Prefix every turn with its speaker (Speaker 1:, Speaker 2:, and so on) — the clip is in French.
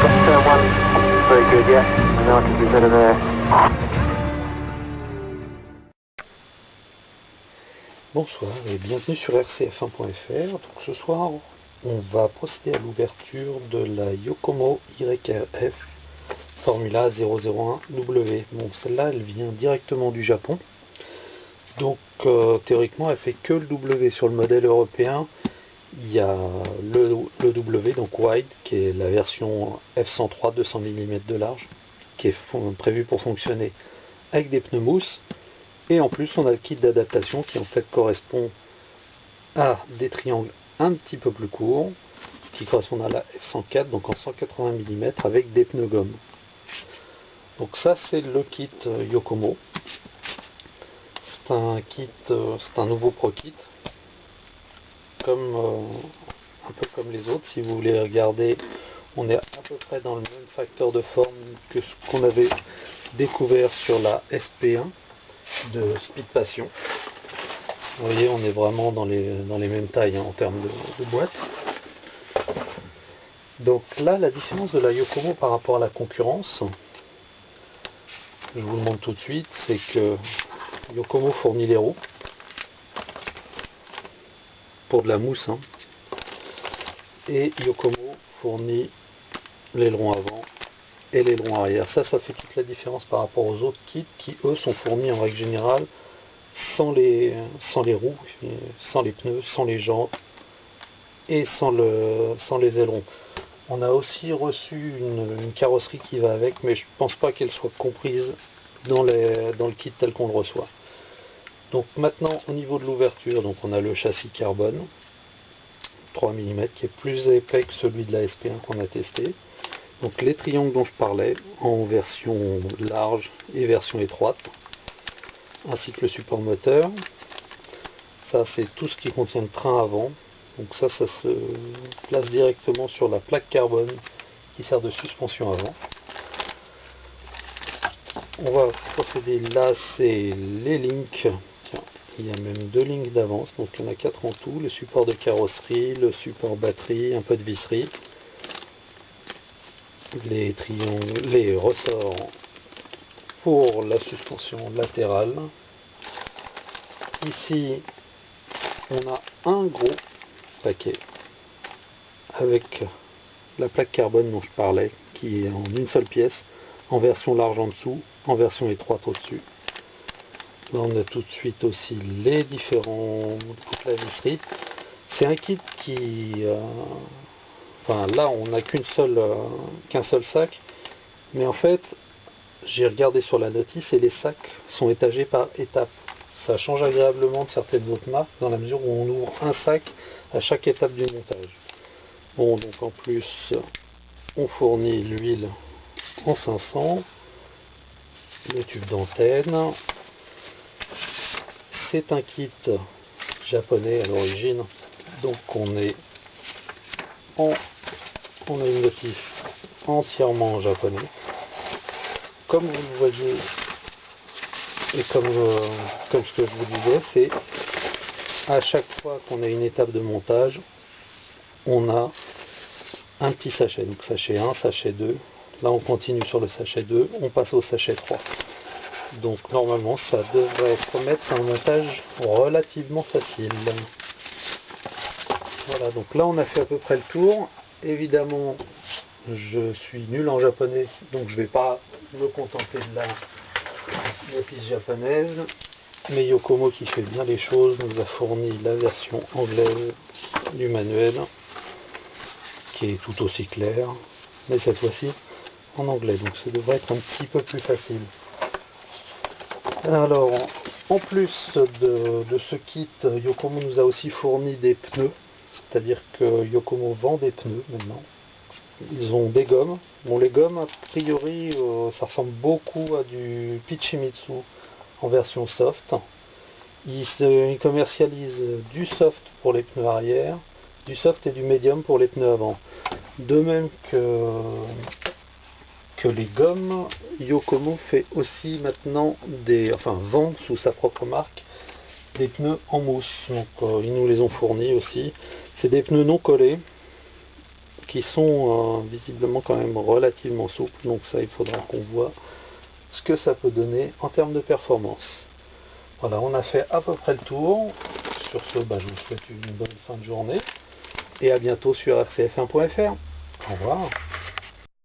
Speaker 1: turn one. Very good, yeah. Now I can be better there.
Speaker 2: Bonsoir et bienvenue sur rcf1.fr. Donc ce soir, on va procéder à l'ouverture de la Yokomo YRF Formula 001W. Bon, celle-là, elle vient directement du Japon. Donc théoriquement, elle fait que le W. Sur le modèle européen, il y a le W, donc wide, qui est la version F103 200 mm de large, qui est prévue pour fonctionner avec des pneus mousse. Et en plus, on a le kit d'adaptation qui en fait correspond à des triangles un petit peu plus courts, qui correspondent à la F104, donc en 180 mm avec des pneus gomme. Donc ça, c'est le kit Yokomo. C'est un kit, c'est un nouveau Pro Kit, comme un peu comme les autres. Si vous voulez regarder, on est à peu près dans le même facteur de forme que ce qu'on avait découvert sur la SP1 de Speed Passion. Vous voyez, on est vraiment dans les mêmes tailles en termes de boîte. Donc là, la différence de la Yokomo par rapport à la concurrence, je vous le montre tout de suite, c'est que Yokomo fournit les roues pour de la mousse, hein, et Yokomo fournit l'aileron avant et l'aileron arrière. Ça fait toute la différence par rapport aux autres kits qui, eux, sont fournis en règle générale sans les roues, sans les pneus, sans les jantes et sans les ailerons. On a aussi reçu une carrosserie qui va avec, mais je pense pas qu'elle soit comprise dans le kit tel qu'on le reçoit. Donc maintenant, au niveau de l'ouverture, donc on a le châssis carbone 3 mm qui est plus épais que celui de la SP1 qu'on a testé. Donc les triangles dont je parlais en version large et version étroite, ainsi que le support moteur. Ça, c'est tout ce qui contient le train avant. Donc ça se place directement sur la plaque carbone qui sert de suspension avant. On va procéder là, c'est les links. Tiens, il y a même 2 lignes d'avance, donc il y en a 4 en tout. Le support de carrosserie, le support batterie, un peu de visserie, les triangles, les ressorts pour la suspension latérale. Ici, on a un gros paquet avec la plaque carbone dont je parlais, qui est en une seule pièce, en version large en dessous, en version étroite au-dessus. Là, on a tout de suite aussi les différents, toute la visserie. C'est un kit qui, enfin là, on n'a qu'un seul sac, mais en fait, j'ai regardé sur la notice et les sacs sont étagés par étapes. Ça change agréablement de certaines autres marques dans la mesure où on ouvre un sac à chaque étape du montage. Bon, donc en plus, on fournit l'huile en 500, le tube d'antenne. C'est un kit japonais à l'origine, donc on a une notice entièrement en japonais. Comme vous le voyez, et comme ce que je vous disais, c'est à chaque fois qu'on a une étape de montage, on a un petit sachet. Donc sachet 1, sachet 2. Là on continue sur le sachet 2, on passe au sachet 3. Donc normalement ça devrait promettre un montage relativement facile. Voilà, donc là on a fait à peu près le tour. Évidemment, je suis nul en japonais, donc je ne vais pas me contenter de la notice japonaise. Mais Yokomo, qui fait bien les choses, nous a fourni la version anglaise du manuel, qui est tout aussi claire, mais cette fois-ci en anglais, donc ça devrait être un petit peu plus facile. Alors, en plus de ce kit, Yokomo nous a aussi fourni des pneus, c'est-à-dire que Yokomo vend des pneus maintenant. Ils ont des gommes. Bon, les gommes, a priori, ça ressemble beaucoup à du Pichimitsu en version soft. Ils commercialisent du soft pour les pneus arrière, du soft et du médium pour les pneus avant. De même que les gommes, Yokomo fait aussi maintenant vend sous sa propre marque des pneus en mousse. Donc ils nous les ont fournis aussi. C'est des pneus non collés qui sont visiblement quand même relativement souples. Donc ça, il faudra qu'on voit ce que ça peut donner en termes de performance. Voilà, on a fait à peu près le tour. Sur ce, je vous souhaite une bonne fin de journée et à bientôt sur rcf1.fr. Au revoir.